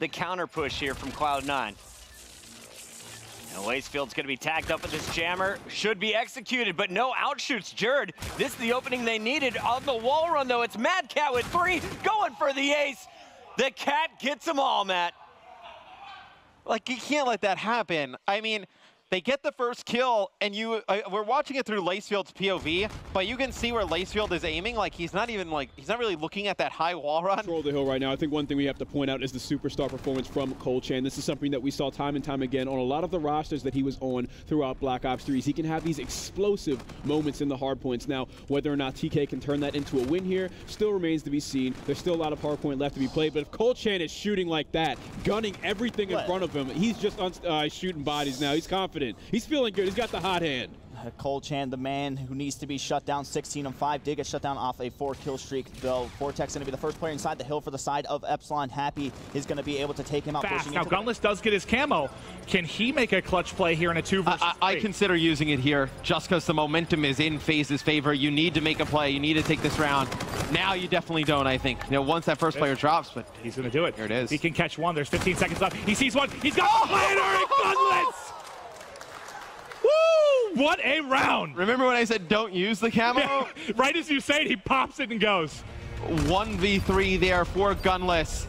the counter push here from Cloud9. And Lacefield's going to be tagged up with this jammer. Should be executed, but no outshoots Jerd. This is the opening they needed on the wall run, though. It's Mad Cat with 3, going for the ace. The Cat gets them all, Matt. Like, you can't let that happen. I mean, they get the first kill, and we're watching it through Lacefield's POV, but you can see where Lacefield is aiming. Like, he's not really looking at that high wall run. Control the hill right now. I think one thing we have to point out is the superstar performance from Colchan. This is something that we saw time and time again on a lot of the rosters that he was on throughout Black Ops 3. He can have these explosive moments in the hard points. Now, whether or not TK can turn that into a win here still remains to be seen. There's still a lot of hard point left to be played, but if Colchan is shooting like that, gunning everything in front of him, he's just shooting bodies now. He's confident. He's feeling good. He's got the hot hand. Colchan, the man who needs to be shut down, 16-5, did get shut down off a 4-kill streak, though. Vortex going to be the first player inside the hill for the side of Epsilon. Happy is going to be able to take him out. Fast. Now, Gunless does get his camo. Can he make a clutch play here in a 2 versus 3? I consider using it here just because the momentum is in FaZe's favor. You need to make a play. You need to take this round. Now you definitely don't, I think. You know, once that first player drops, but he's going to do it. Here it is. He can catch one. There's 15 seconds left. He sees one. He's got the planner. Gunless! Woo! What a round! Remember when I said don't use the camo? Yeah, right as you say it, he pops it and goes. 1v3 there for Gunless.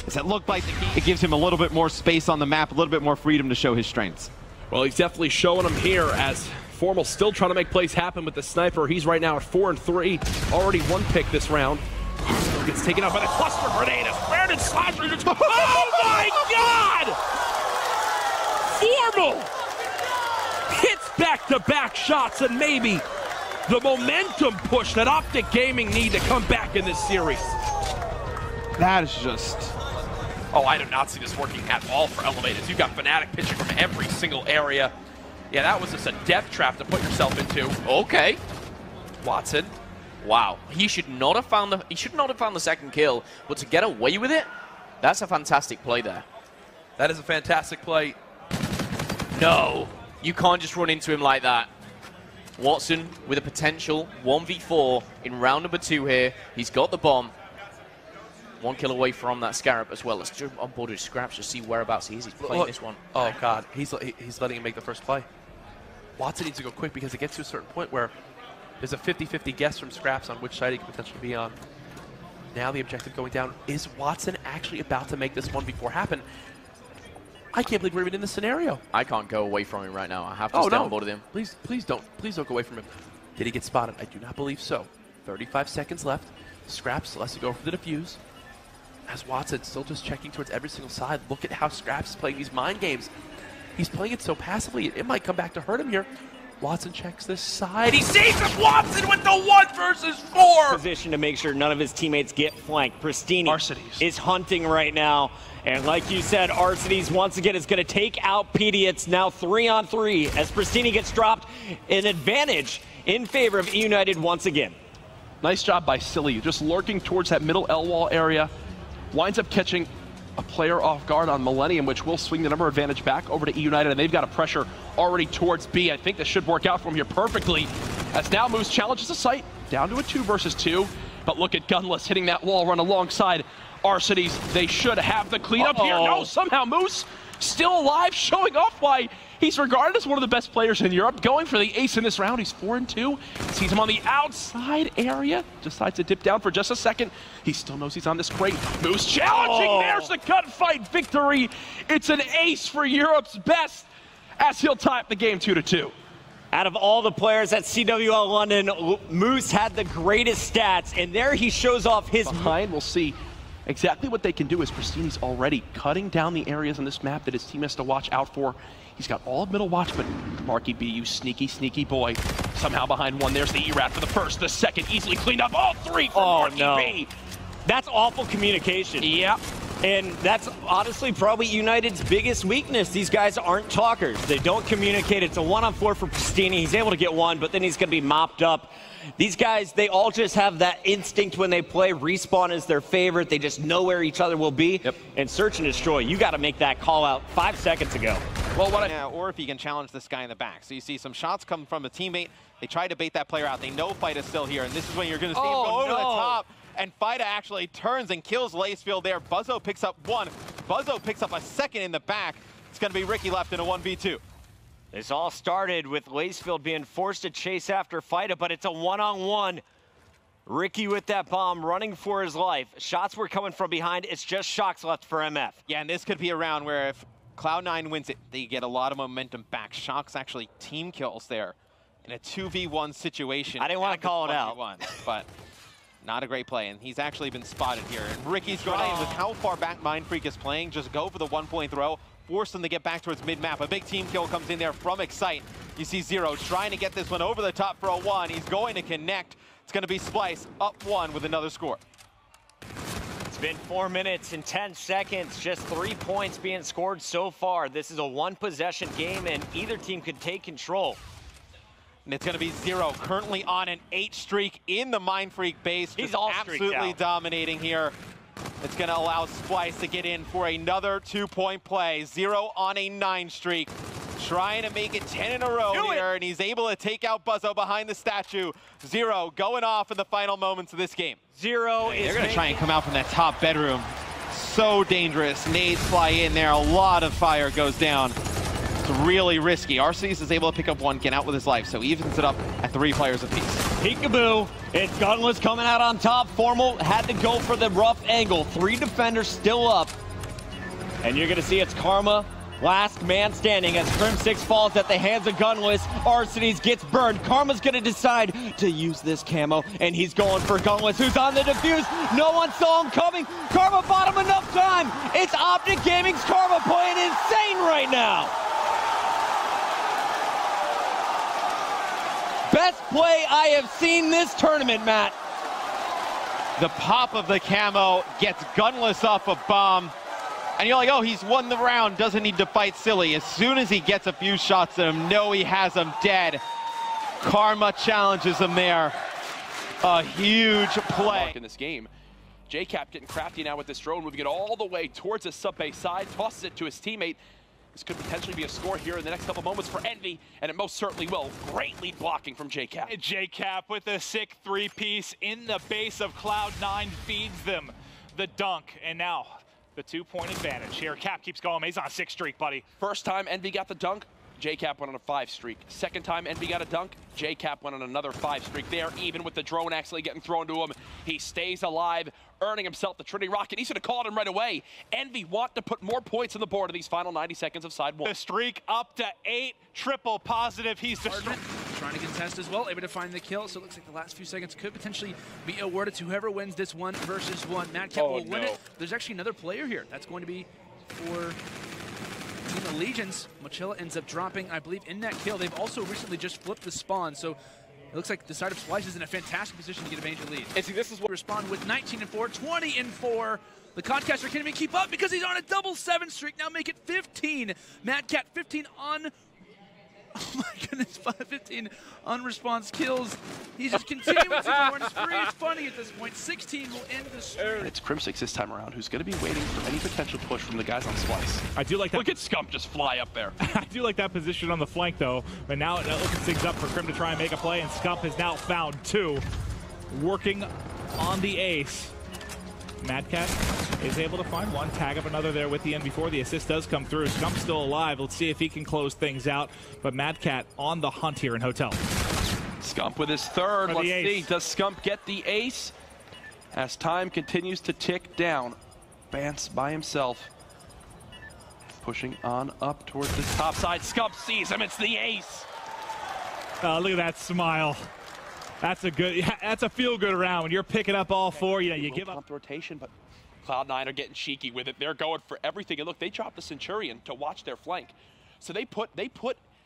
Does it look like it gives him a little bit more space on the map, a little bit more freedom to show his strengths? Well, he's definitely showing them here as Formal still trying to make plays happen with the sniper. He's right now at 4-3, already 1 pick this round. Gets taken out by the cluster grenade as Brandon Slasher just... Oh my God! Formal hits back-to-back shots, and maybe the momentum push that Optic Gaming need to come back in this series. That is just... Oh, I do not see this working at all for Elevators. You've got Fnatic pitching from every single area. Yeah, that was just a death trap to put yourself into. Okay. Watson. Wow. He should not have found the second kill, but to get away with it, that's a fantastic play there. That is a fantastic play. No. You can't just run into him like that. Watson with a potential 1v4 in round number 2 here. He's got the bomb. 1 kill away from that Scarab as well. Let's jump on board with Scraps to see whereabouts he is. He's playing this one. Oh, God. He's letting him make the first play. Watson needs to go quick because it gets to a certain point where there's a 50-50 guess from Scraps on which side he could potentially be on. Now the objective going down. Is Watson actually about to make this 1v4 happen? I can't believe we're even in this scenario. I can't go away from him right now. I have to stay on board with him. Please don't go away from him. Did he get spotted? I do not believe so. 35 seconds left. Scraps lets to go for the defuse. As Watson still just checking towards every single side. Look at how Scraps is playing these mind games. He's playing it so passively, it might come back to hurt him here. Watson checks this side. He saves him! Watson with the 1 versus 4! Position to make sure none of his teammates get flanked. Pristini is hunting right now. And like you said, Arcades once again is going to take out PD. It's now 3-on-3 as Pristini gets dropped. An advantage in favor of E United once again. Nice job by Silly, just lurking towards that middle L wall area. Winds up catching a player off guard on Millennium, which will swing the number advantage back over to E United, and they've got a pressure already towards B. I think this should work out for him here perfectly, as now Moose challenges the site down to a 2 versus 2. But look at Gunless hitting that wall run alongside Arcades. They should have the cleanup here. No, somehow Moose still alive, showing off why he's regarded as one of the best players in Europe, going for the ace in this round. He's 4-2. Sees him on the outside area. Decides to dip down for just a second. He still knows he's on this crate. Moose challenging. There's the gunfight victory. It's an ace for Europe's best as he'll tie up the game 2-2. Out of all the players at CWL London, Moose had the greatest stats, and there he shows off his... Behind, we'll see exactly what they can do as Pristini's already cutting down the areas on this map that his team has to watch out for. He's got all of middle watch, but Marky B, you sneaky, sneaky boy. Somehow behind one, there's the E-Rat for the first, the second, easily cleaned up, all 3 for Marky B. That's awful communication. Yeah. And that's honestly probably United's biggest weakness. These guys aren't talkers. They don't communicate. It's a 1-on-4 for Pristini. He's able to get 1, but then he's going to be mopped up. These guys, they all just have that instinct when they play. Respawn is their favorite. They just know where each other will be. Yep. And search and destroy, you got to make that call out 5 seconds ago. Well, or if he can challenge this guy in the back. So you see some shots come from a teammate. They try to bait that player out. They know Fight is still here, and this is when you're going to see him go over the top. And Fida actually turns and kills Lacefield there. Buzzo picks up 1. Buzzo picks up a second in the back. It's going to be Ricky left in a 1v2. This all started with Lacefield being forced to chase after Fida, but it's a one-on-one. Ricky with that bomb, running for his life. Shots were coming from behind. It's just Shocks left for MF. Yeah, and this could be a round where if Cloud9 wins it, they get a lot of momentum back. Shocks actually team kills there in a 2v1 situation. I didn't want to call it out. But not a great play, and he's actually been spotted here. And Ricky's going with how far back Mindfreak is playing. Just go for the one-point throw, force them to get back towards mid-map. A big team kill comes in there from Excite. You see Zero trying to get this one over the top for a one. He's going to connect. It's going to be Splice up one with another score. It's been 4 minutes and 10 seconds, just 3 points being scored so far. This is a one-possession game, and either team could take control. And it's going to be Zero, currently on an 8 streak in the Mindfreak base. He's all absolutely dominating here. It's going to allow Splice to get in for another 2-point play. Zero on a 9 streak, trying to make it 10 in a row here, and he's able to take out Buzzo behind the statue. Zero going off in the final moments of this game. Zero is They're going to try and come out from that top bedroom. So dangerous. Nades fly in there. A lot of fire goes down. It's really risky. Arceus is able to pick up one, get out with his life, so he evens it up at 3 players apiece. Peekaboo. It's Gunless coming out on top. Formal had to go for the rough angle. 3 defenders still up. And you're going to see it's Karma, last man standing, as Crim6 falls at the hands of Gunless. Arceus gets burned. Karma's going to decide to use this camo, and he's going for Gunless, who's on the defuse. No one saw him coming. Karma bought him enough time. It's Optic Gaming's Karma playing insane right now. Best play I have seen this tournament, Matt. The pop of the camo gets Gunless off a bomb. And you're like, oh, he's won the round, doesn't need to fight silly. As soon as he gets a few shots at him, no, he has him dead. Karma challenges him there. A huge play. In this game, JCap getting crafty now with this drone, moving it all the way towards the sub-base side, tosses it to his teammate. This could potentially be a score here in the next couple moments for Envy, and it most certainly will. Great lead blocking from JCap. JCap with a sick 3-piece in the base of Cloud9 feeds them the dunk, and now the 2-point advantage here. Cap keeps going. He's on a 6 streak, buddy. First time Envy got the dunk, JCap went on a 5 streak. Second time Envy got a dunk, JCap went on another 5 streak there, even with the drone actually getting thrown to him. He stays alive, earning himself the Trinity Rocket. He should have called him right away. Envy want to put more points on the board in these final 90 seconds of side 1. The streak up to 8, triple positive. He's trying to contest as well, able to find the kill. So it looks like the last few seconds could potentially be awarded to whoever wins this 1 versus 1. Madcap will win it. There's actually another player here. That's going to be for Team Allegiance. Mochilla ends up dropping, I believe, in that kill. They've also recently just flipped the spawn, so it looks like the side of Splice is in a fantastic position to get a major lead. And see, this is what respond with 19-4, 20-4. The Concaster can't even keep up because he's on a double 7 streak. Now make it 15. Madcat 15 on. Oh my goodness, 15 unresponse kills. He's just continuing to go on his spree. It's funny at this point. 16 will end the streak. It's Crim6 this time around, who's going to be waiting for any potential push from the guys on Splice. I do like that. Look at Scump just fly up there. I do like that position on the flank, though. But now it opens things up for Crim to try and make a play, and Scump has now found 2. Working on the ace. Madcat is able to find 1, tag up another there with the NV4. The assist does come through. Scump's still alive. Let's see if he can close things out. But Madcat on the hunt here in Hotel. Scump with his 3rd. Let's see. Does Scump get the ace? As time continues to tick down. Bance by himself. Pushing on up towards this top side. Scump sees him. It's the ace. Look at that smile. That's a feel-good round. When you're picking up all 4, you give up rotation, but Cloud9 are getting cheeky with it. They're going for everything. And look, they dropped the Centurion to watch their flank. So they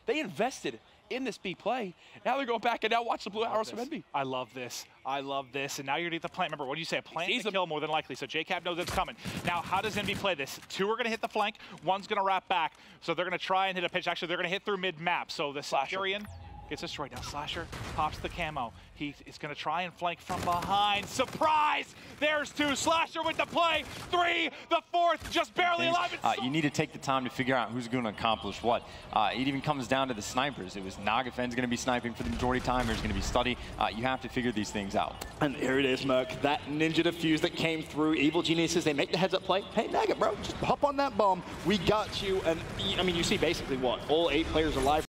invested in this B play. Now they're going back and now watch the blue arrows from Envy. I love this. I love this. And now you're going to get the plant. Remember, what do you say? A plant to kill more than likely. So JCap knows it's coming. Now, how does Envy play this? 2 are going to hit the flank. 1's going to wrap back. So they're going to try and hit a pitch. Actually, they're going to hit through mid-map. So the Centurion Gets destroyed. Now Slasher pops the camo. He is going to try and flank from behind. Surprise! There's 2. Slasher with the play. 3. The 4th just barely alive. You need to take the time to figure out who's going to accomplish what. It even comes down to the snipers. It was Nagafen's going to be sniping for the majority of time. There's going to be Study. You have to figure these things out. And here it is, Merc. That ninja defuse that came through. Evil Geniuses, they make the heads-up play. Hey, Naga, bro, just hop on that bomb. We got you. And, I mean, you see basically what? All 8 players alive.